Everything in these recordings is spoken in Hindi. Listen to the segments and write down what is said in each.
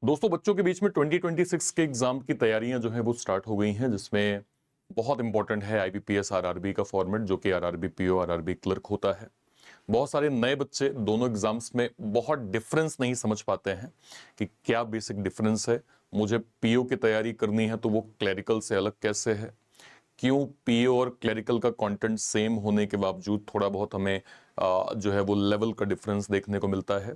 दोस्तों बच्चों के बीच में 2026 के एग्जाम की तैयारियां जो है वो स्टार्ट हो गई हैं, जिसमें बहुत इंपॉर्टेंट है आईबीपीएस आरआरबी का फॉर्मेट, जो कि आरआरबी पीओ आरआरबी क्लर्क होता है। बहुत सारे नए बच्चे दोनों एग्जाम्स में बहुत डिफरेंस नहीं समझ पाते हैं कि क्या बेसिक डिफरेंस है। मुझे पीओ की तैयारी करनी है तो वो क्लरिकल से अलग कैसे है, क्यों पीओ और क्लरिकल का कंटेंट सेम होने के बावजूद थोड़ा बहुत हमें जो है वो लेवल का डिफरेंस देखने को मिलता है,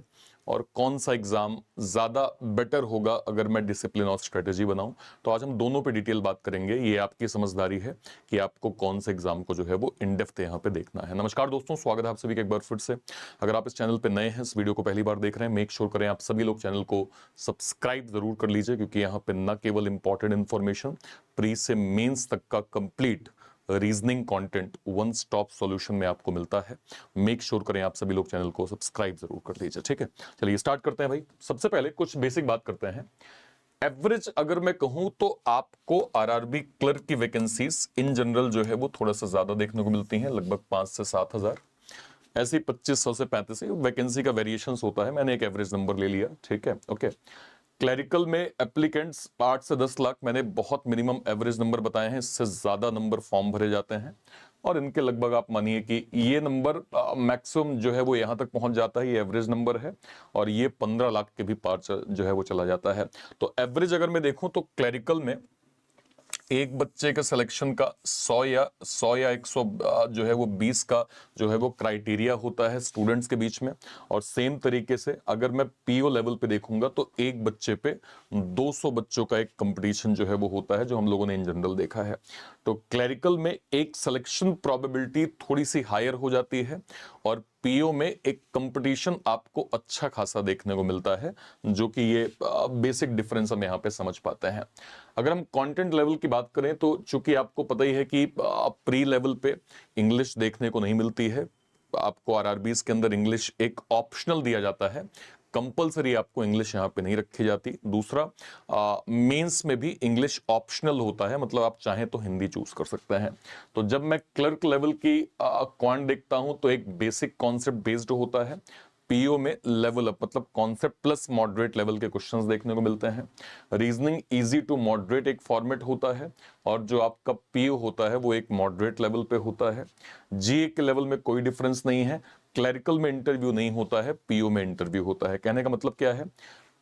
और कौन सा एग्जाम ज़्यादा बेटर होगा अगर मैं डिसिप्लिन और स्ट्रेटेजी बनाऊं। तो आज हम दोनों पे डिटेल बात करेंगे। ये आपकी समझदारी है कि आपको कौन से एग्जाम को जो है वो इन डेप्थ यहाँ पे देखना है। नमस्कार दोस्तों, स्वागत है आप सभी का एक बार फिर से। अगर आप इस चैनल पे नए हैं, इस वीडियो को पहली बार देख रहे हैं, मेक श्योर करें आप सभी लोग चैनल को सब्सक्राइब जरूर कर लीजिए, क्योंकि यहाँ पे न केवल इंपॉर्टेंट इन्फॉर्मेशन, प्री से मेंस तक का complete reasoning content one stop solution में आपको मिलता है। मेक श्योर करें आप सभी लोग चैनल को सब्सक्राइब जरूर कर लीजिए, ठीक है। चलिए स्टार्ट करते हैं भाई। सबसे पहले कुछ बेसिक बात करते हैं। एवरेज अगर मैं कहूं तो आपको आरआरबी क्लर्क की वैकेंसीज इन जनरल जो है वो थोड़ा सा ज्यादा देखने को मिलती हैं, लगभग 5 से 7 हजार। ऐसे 2500 से 35 वैकेंसी का वेरिएशन होता है, मैंने एक एवरेज नंबर ले लिया, ठीक है, ओके। क्लरिकल में एप्लीकेंट्स 8 से 10 लाख, मैंने बहुत मिनिमम एवरेज नंबर बताए हैं, इससे ज्यादा नंबर फॉर्म भरे जाते हैं, और इनके लगभग आप मानिए कि ये नंबर मैक्सिमम जो है वो यहां तक पहुंच जाता है, ये एवरेज नंबर है, और ये 15 लाख के भी पार जो है वो चला जाता है। तो एवरेज अगर मैं देखूं तो क्लरिकल में एक बच्चे के सिलेक्शन का 100 या 100 जो है वो 20 का जो है वो क्राइटेरिया होता है स्टूडेंट्स के बीच में। और सेम तरीके से अगर मैं पीओ लेवल पे देखूंगा तो एक बच्चे पे 200 बच्चों का एक कंपटीशन जो है वो होता है, जो हम लोगों ने इन जनरल देखा है। तो क्लरिकल में एक सिलेक्शन प्रोबेबिलिटी थोड़ी सी हायर हो जाती है, और पीओ में एक कंपटीशन आपको अच्छा खासा देखने को मिलता है, जो कि ये बेसिक डिफरेंस हम यहाँ पे समझ पाते हैं। अगर हम कंटेंट लेवल की बात करें तो चूंकि आपको पता ही है कि प्री लेवल पे इंग्लिश देखने को नहीं मिलती है, आपको आरआरबीज के अंदर इंग्लिश एक ऑप्शनल दिया जाता है, कंपलसरी आपको इंग्लिश यहाँ पे नहीं रखी जाती। दूसरा, मेंस में भी इंग्लिश ऑप्शनल होता है, मतलब आप चाहें तो हिंदी चूज कर सकते हैं। तो जब मैं क्लर्क लेवल की क्वांट देखता हूं तो एक बेसिक कॉन्सेप्ट बेस्ड होता है, पीओ में लेवल अप मतलब कॉन्सेप्ट प्लस मॉडरेट लेवल के क्वेश्चंस देखने को मिलते हैं। रीजनिंग इजी टू मॉडरेट एक फॉर्मेट होता है, और जो आपका पीओ होता है वो एक मॉडरेट लेवल पे होता है। जीए के लेवल में कोई डिफरेंस नहीं है, क्लरिकल में इंटरव्यू नहीं होता है, पीओ में इंटरव्यू होता है। कहने का मतलब क्या है,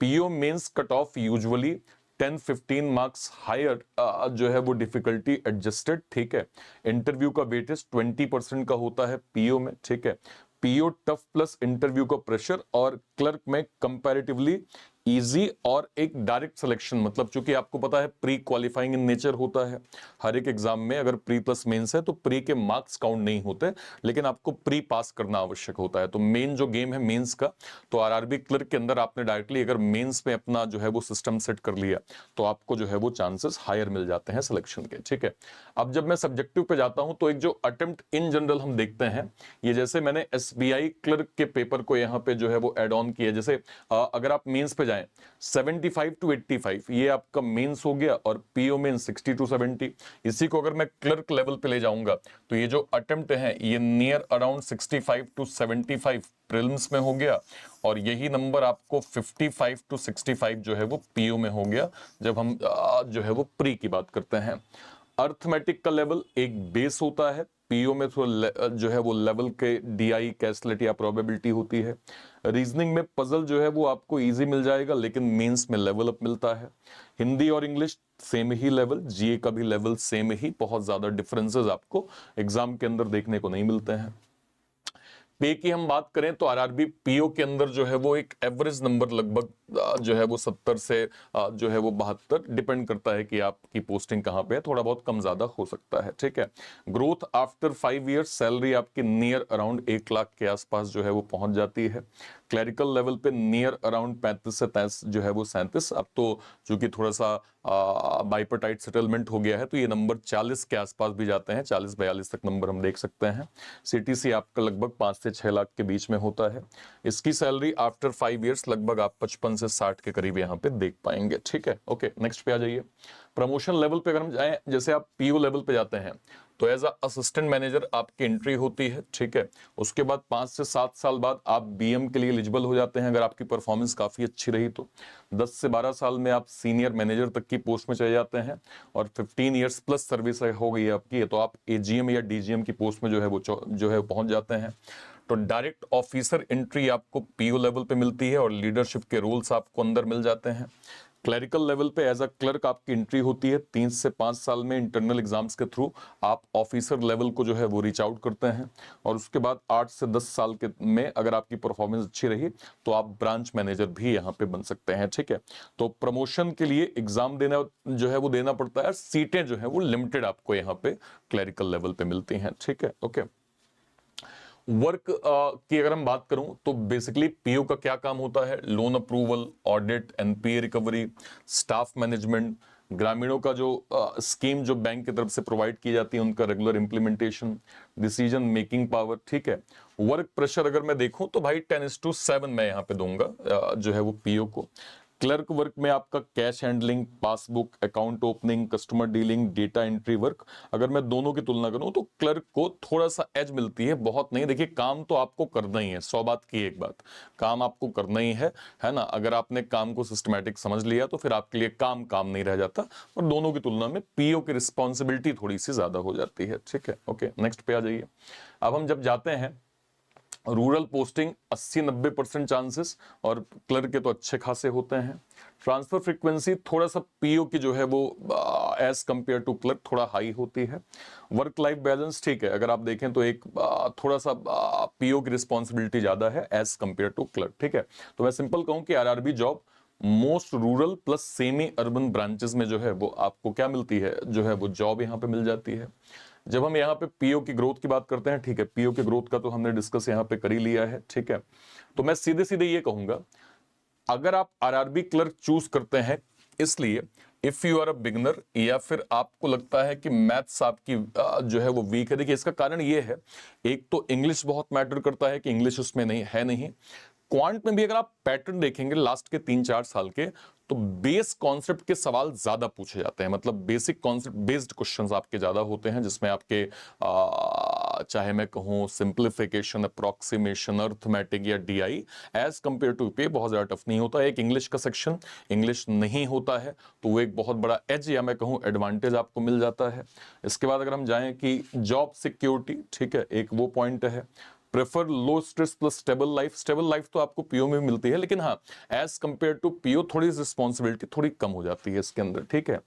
PO mains cut off usually 10-15 marks higher जो है वो डिफिकल्टी एडजस्टेड, ठीक है। इंटरव्यू का वेटेज 20% का होता है पीओ में, ठीक है। पीओ टफ प्लस इंटरव्यू का प्रेशर, और क्लर्क में कंपैरेटिवली इजी और एक डायरेक्ट सिलेक्शन, मतलब चूंकि आपको पता है प्री क्वालिफाइंग इन नेचर होता है हर एक एग्जाम में। अगर प्री प्लस मेंस है तो प्री के मार्क्स काउंट नहीं होते, लेकिन आपको प्री पास करना आवश्यक होता है। तो मेन जो गेम है मेंस का, तो आरआरबी क्लर्क के अंदर आपने डायरेक्टली अगर मेंस में अपना जो है वो सिस्टम सेट कर लिया तो आपको जो है वो चांसेस हायर मिल जाते हैं सिलेक्शन के, ठीक है। अब जब मैं सब्जेक्टिव पे जाता हूं तो एक जो अटेम्प्ट इन जनरल हम देखते हैं, ये जैसे मैंने एसबीआई क्लर्क के पेपर को यहाँ पे जो है वो एड ऑन किया। जैसे अगर आप मेंस पे जाएं 75 to 85 ये आपका मेंस हो गया, और पीओ में 60 to 70। इसी को अगर मैं क्लर्क लेवल पे ले जाऊंगा तो ये जो अटेम्प्ट है ये नियर अराउंड 65 to 75 प्रीलिम्स में हो गया, और यही नंबर आपको 55 to 65 जो है वो पीओ में हो गया, जब हम जो है वो प्री की बात करते हैं। अर्थमेटिक का लेवल एक बेस होता है, पीओ में थोड़ा जो है वो लेवल के डीआई कैसलेट या प्रोबेबिलिटी होती है। रीजनिंग में पजल जो है वो आपको इजी मिल जाएगा, लेकिन मेंस में लेवल अप मिलता है। हिंदी और इंग्लिश सेम ही लेवल, जीए का भी लेवल सेम ही, बहुत ज्यादा डिफरेंसेस आपको एग्जाम के अंदर देखने को नहीं मिलते हैं। पे की हम बात करें तो आरआरबी पीओ के अंदर जो है वो एक एवरेज नंबर लगभग जो है वो 70 से जो है वो 72, डिपेंड करता है कि आपकी पोस्टिंग कहां पे है, थोड़ा बहुत कम ज्यादा हो सकता है, ठीक है। ग्रोथ आफ्टर 5 इयर्स, सैलरी आपकी नियर अराउंड 1 लाख के आसपास जो है वो पहुंच जाती है। क्लरिकल लेवल पे नियर अराउंड 35 से 33 जो है वो 37। अब तो चूंकि थोड़ा सा बाइपर्टाइट सेटलमेंट हो गया है तो ये नंबर 40 के आसपास भी जाते हैं, 40-42 तक नंबर हम देख सकते हैं। सीटीसी आपका लगभग 5 से 6 लाख के बीच में होता है। इसकी सैलरी आफ्टर 5 इयर्स लगभग आप 55 से 60 के करीब यहाँ पे देख पाएंगे, ठीक है। ओके, नेक्स्ट पे आ जाइए। प्रमोशन लेवल पे अगर हम जाएं, जैसे आप पीओ लेवल पे जाते हैं तो एज अ असिस्टेंट मैनेजर आपकी एंट्री होती है, ठीक है। उसके बाद 5 से 7 साल बाद आप बीएम के लिए एलिजिबल हो जाते हैं, अगर आपकी परफॉर्मेंस काफी अच्छी रही तो 10 से 12 साल में आप सीनियर मैनेजर तक की पोस्ट में चले जाते हैं, और 15 इयर्स प्लस सर्विस हो गई है आपकी, तो आप एजीएम या डीजीएम की पोस्ट में जो है पहुंच जाते हैं। तो डायरेक्ट ऑफिसर एंट्री आपको पीओ लेवल पे मिलती है, और लीडरशिप के रोल्स आपको अंदर मिल जाते हैं। क्लरिकल लेवल पे एज अ क्लर्क आपकी एंट्री होती है, 3 से 5 साल में इंटरनल एग्जाम्स के थ्रू आप ऑफिसर लेवल को जो है वो रीच आउट करते हैं, और उसके बाद 8 से 10 साल के में अगर आपकी परफॉर्मेंस अच्छी रही तो आप ब्रांच मैनेजर भी यहाँ पे बन सकते हैं, ठीक है। तो प्रमोशन के लिए एग्जाम देना जो है वो देना पड़ता है, सीटें जो है वो लिमिटेड आपको यहाँ पे क्लरिकल लेवल पे मिलती हैं, ठीक है, ओके। वर्क की अगर हम बात करूं तो बेसिकली पीओ का क्या काम होता है, loan approval, audit, NPA recovery, staff management, ग्रामीणों का जो स्कीम जो बैंक की तरफ से प्रोवाइड की जाती है उनका regular implementation, decision making power, ठीक है। वर्क प्रेशर अगर मैं देखूं तो भाई 10:7 मैं यहाँ पे दूंगा जो है वो पीओ को। क्लर्क वर्क में आपका cash handling, passbook, account opening, customer dealing, data entry work, अगर मैं दोनों की तुलना करूं तो क्लर्क को थोड़ा सा एज मिलती है, बहुत नहीं। देखिए काम तो आपको करना ही है, 100 बात की एक बात, काम आपको करना ही है ना। अगर आपने काम को सिस्टमैटिक समझ लिया तो फिर आपके लिए काम काम नहीं रह जाता, और दोनों की तुलना में पीओ की रिस्पॉन्सिबिलिटी थोड़ी सी ज्यादा हो जाती है, ठीक है, ओके। नेक्स्ट पे आ जाइए। अब हम जब जाते हैं रूरल पोस्टिंग 80-90% चांसेस, और क्लर्क के तो अच्छे खासे होते हैं। ट्रांसफर फ्रीक्वेंसी थोड़ा सा पीओ की जो है वो एज कंपेयर टू क्लर्क थोड़ा हाई होती है। वर्क लाइफ बैलेंस ठीक है, अगर आप देखें तो एक थोड़ा सा पीओ की रिस्पॉन्सिबिलिटी ज्यादा है एज कंपेयर टू क्लर्क, ठीक है। तो मैं सिंपल कहूं कि RRB job most rural plus semi urban branches में जो है वो आपको क्या मिलती है, जो है वो जॉब यहाँ पे मिल जाती है। जब हम यहाँ पे पीओ की ग्रोथ की बात करते हैं, ठीक है, पीओ की ग्रोथ का तो हमने डिस्कस यहाँ पे कर ही लिया है, ठीक है। तो मैं सीधे सीधे ये कहूंगा, अगर आप आरआरबी क्लर्क चूज करते हैं इसलिए if you are a beginner, या फिर आपको लगता है कि मैथ्स आपकी जो है वो वीक है, देखिए इसका कारण ये है, एक तो इंग्लिश बहुत मैटर करता है कि इंग्लिश उसमें नहीं। क्वांट में भी अगर आप पैटर्न देखेंगे लास्ट के 3-4 साल के, तो बेस कॉन्सेप्ट के सवाल ज्यादा पूछे जाते हैं, मतलब बेसिक कॉन्सेप्ट बेस्ड क्वेश्चंस आपके ज्यादा होते हैं, जिसमें आपके चाहे मैं कहूं सिंप्लीफिकेशन, अप्रोक्सीमेशन, अर्थमेटिक या डीआई एज कंपेयर टू पे बहुत ज्यादा टफ नहीं होता। एक इंग्लिश का सेक्शन इंग्लिश नहीं होता है, तो वो एक बहुत बड़ा एज या मैं कहूं एडवांटेज आपको मिल जाता है। इसके बाद अगर हम जाएं कि जॉब सिक्योरिटी, ठीक है, एक वो पॉइंट है। प्रेफर लो स्ट्रेस प्लस स्टेबल लाइफ तो आपको पीओ में मिलती है, लेकिन हाँ एज कंपेयर टू पीओ थोड़ी रिस्पॉन्सिबिलिटी थोड़ी कम हो जाती है इसके अंदर, ठीक है।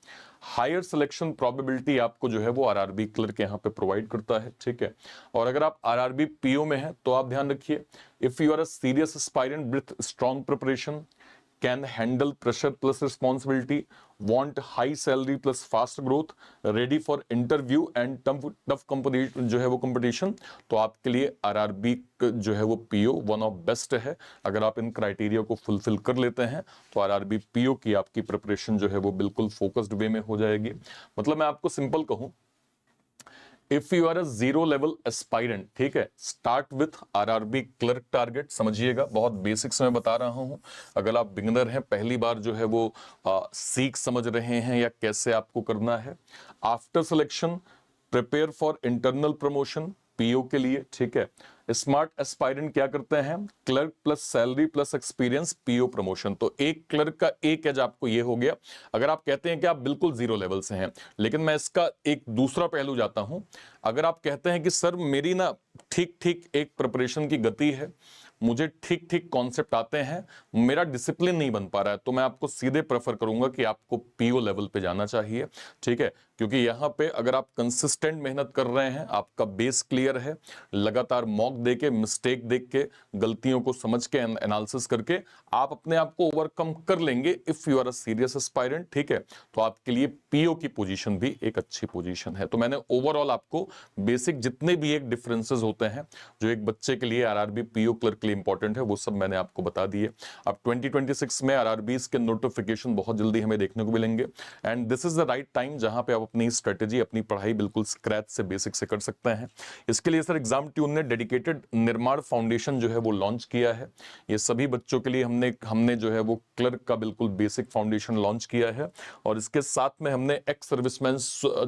हायर सिलेक्शन प्रोबेबिलिटी आपको जो है वो आरआरबी क्लर्क यहाँ पे प्रोवाइड करता है, ठीक है। और अगर आप आरआरबी पीओ में हैं तो आप ध्यान रखिए, if you are a serious aspirant with strong preparation, can handle pressure plus responsibility, want high salary plus fast growth, ready for interview and tough competition जो है वो competition, तो आपके लिए आरआरबी जो है वो पीओ वन ऑफ बेस्ट है। अगर आप इन क्राइटेरिया को फुलफिल कर लेते हैं तो आरआरबी पीओ की आपकी प्रिपरेशन जो है वो बिल्कुल फोकस्ड वे में हो जाएगी। मतलब मैं आपको सिंपल कहूं, if you are a 0 level aspirant, ठीक है, start with RRB clerk target, समझिएगा बहुत बेसिक्स में बता रहा हूं। अगर आप बिगिनर हैं, पहली बार जो है वो सीख समझ रहे हैं या कैसे आपको करना है, after selection prepare for internal promotion PO के लिए, ठीक है। स्मार्ट एस्पायरेंट क्या करते हैं, clerk plus salary plus experience PO promotion. तो एक क्लर्क का एक एज आपको ये हो गया। अगर आप कहते हैं कि आप बिल्कुल 0 लेवल से हैं, लेकिन मैं इसका एक दूसरा पहलू जाता हूं, अगर आप कहते हैं कि सर मेरी ना ठीक ठीक एक प्रिपरेशन की गति है, मुझे ठीक ठीक कॉन्सेप्ट आते हैं, मेरा डिसिप्लिन नहीं बन पा रहा है, तो मैं आपको सीधे प्रेफर करूंगा कि आपको पीओ लेवल पे जाना चाहिए, ठीक है। क्योंकि यहां पे अगर आप कंसिस्टेंट मेहनत कर रहे हैं, आपका बेस क्लियर है, लगातार मॉक देके, मिस्टेक देख के, गलतियों को समझ के, एनालिसिस करके आप अपने आप को ओवरकम कर लेंगे if you are a serious aspirant, ठीक है, तो आपके लिए पीओ की पोजीशन भी एक अच्छी पोजीशन है। तो मैंने ओवरऑल आपको बेसिक जितने भी एक डिफरेंसेस होते हैं जो एक बच्चे के लिए आरआरबी पीओ क्लर्क के लिए इंपॉर्टेंट है, वो सब मैंने आपको बता दिए। अब 2026 में आरआरबीज के नोटिफिकेशन बहुत जल्दी हमें देखने को मिलेंगे, and this is the right time जहां पे आप अपनी स्ट्रेटेजी, अपनी पढ़ाई बिल्कुल स्क्रैच से, बेसिक से कर सकते हैं। इसके लिए सर एग्जाम ट्यून ने डेडिकेटेड निर्माण फाउंडेशन जो है वो लॉन्च किया है। ये सभी बच्चों के लिए हमने जो है वो क्लर्क का बिल्कुल बेसिक फाउंडेशन लॉन्च किया है। और इसके साथ में हमने एक्स सर्विसमैन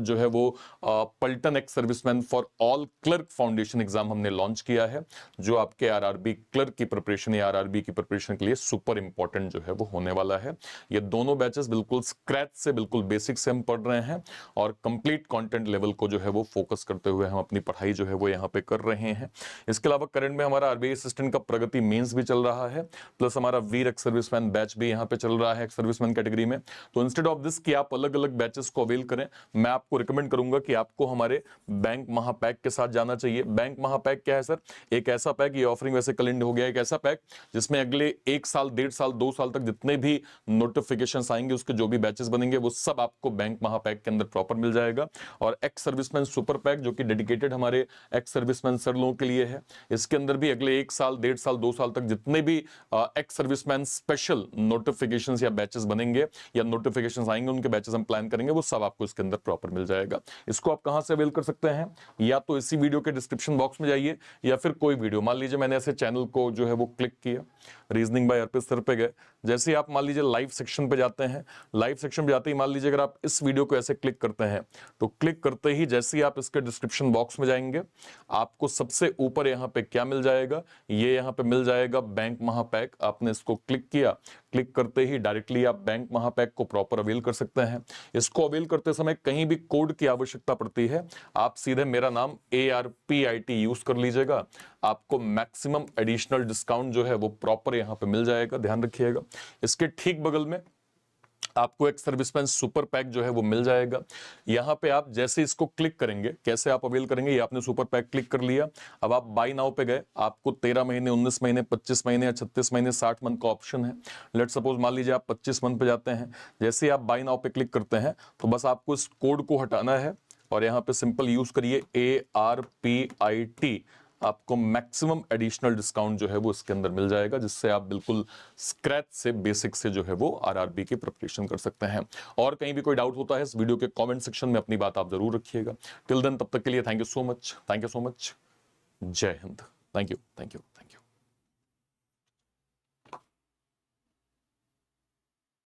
जो है वो पलटन ex serviceman for all clerk foundation exam हमने लॉन्च किया है, जो आपके आरआरबी क्लर्क की प्रिपरेशन या आरआरबी की प्रिपरेशन के लिए सुपर इंपॉर्टेंट जो है वो होने वाला है। ये दोनों बैचेस बिल्कुल स्क्रैच से, बिल्कुल बेसिक से हम पढ़ रहे हैं और कंप्लीट कंटेंट लेवल को जो है वो फोकस करते हुए हम अपनी पढ़ाई जो है वो यहाँ पे कर रहे हैं। इसके अलावा करंट में हमारा आरबीआई असिस्टेंट का प्रगति मेंस भी चल रहा है, प्लस हमारा वीर एक्स सर्विसमैन बैच भी यहाँ पे चल रहा है एक्स सर्विसमैन कैटेगरी में। तो इंस्टेड ऑफ दिस कि आप अलग अलग बैचेस को अवेल करें, मैं आपको रिकमेंड करूंगा कि आपको हमारे बैंक महापैक के साथ जाना चाहिए। बैंक महापैक क्या है सर? एक ऐसा पैक, ये ऑफरिंग वैसे कल एंड हो गया, एक ऐसा पैक जिसमें अगले 1 साल, 1.5 साल, 2 साल तक जितने भी नोटिफिकेशंस आएंगे, उसके जो भी बैचेस बनेंगे, वो सब आपको बैंक महापैक के अंदर प्रॉपर मिल जाएगा। और एक्स सर्विसमैन सुपर पैक जो कि डेडिकेटेड हमारे एक्स सर्विसमैन सर लोगों के लिए है, इसके अंदर भी अगले 1 साल, 1.5 साल, 2 साल तक जितने भी एक्स सर्विसमैन स्पेशल नोटिफिकेशंस या बैचेस बनेंगे या नोटिफिकेशंस आएंगे, उनके बैचेस हम प्लान करेंगे, वो सब आपको इसके अंदर प्रॉपर मिल जाएगा। इसको आप कहां से अवेल कर सकते हैं? या तो इसी वीडियो के डिस्क्रिप्शन बॉक्स में जाइए, या फिर कोई वीडियो, मान लीजिए मैंने ऐसे चैनल को जो है वो क्लिक किया, रीजनिंग बाय अर्पित सर पे गए, जैसे ही आप मान लीजिए लाइव सेक्शन पे जाते हैं, लाइव सेक्शन पे जाते ही मान लीजिए अगर आप इस वीडियो को ऐसे क्लिक करते हैं, तो क्लिक करते ही जैसे ही आप इसके डिस्क्रिप्शन बॉक्स में जाएंगे, आपको सबसे ऊपर यहाँ पे क्या मिल जाएगा? ये यहाँ पे मिल जाएगा बैंक महापैक। आपने इसको क्लिक किया, क्लिक करते ही डायरेक्टली आप बैंक महापैक को प्रॉपर अवेल कर सकते हैं। इसको अवेल करते समय कहीं भी कोड की आवश्यकता पड़ती है, आप सीधे मेरा नाम ARPIT यूज कर लीजिएगा, आपको मैक्सिमम एडिशनल डिस्काउंट जो है वो प्रॉपर यहां पे मिल जाएगा, ध्यान रखिएगा। इसके ठीक बगल में आपको एक सर्विसमैन सुपर पैक जो है वो मिल जाएगा। यहां पे आप जैसे इसको क्लिक करेंगे, कैसे आप अवेल करेंगे, ये आपने सुपर पैक क्लिक कर लिया, अब आप बाय नाउ पे गए, आपको 13 महीने, 19 महीने, 25 महीने या 36 महीने, 60 मंथ का ऑप्शन है। लेट सपोज मान लीजिए आप 25 मंथ पे जाते हैं, जैसे आप बाय नाउ पे क्लिक करते हैं तो बस आपको इस कोड को हटाना है और यहाँ पे सिंपल यूज करिए ARPIT, आपको मैक्सिमम एडिशनल डिस्काउंट जो है वो इसके अंदर मिल जाएगा, जिससे आप बिल्कुल स्क्रैच से, बेसिक से जो है वो आरआरबी की प्रिपरेशन कर सकते हैं। और कहीं भी कोई डाउट होता है इस वीडियो के कमेंट सेक्शन में अपनी बात आप जरूर रखिएगा। टिल देन, तब तक के लिए thank you so much, thank you so much. जय हिंद। Thank you, thank you.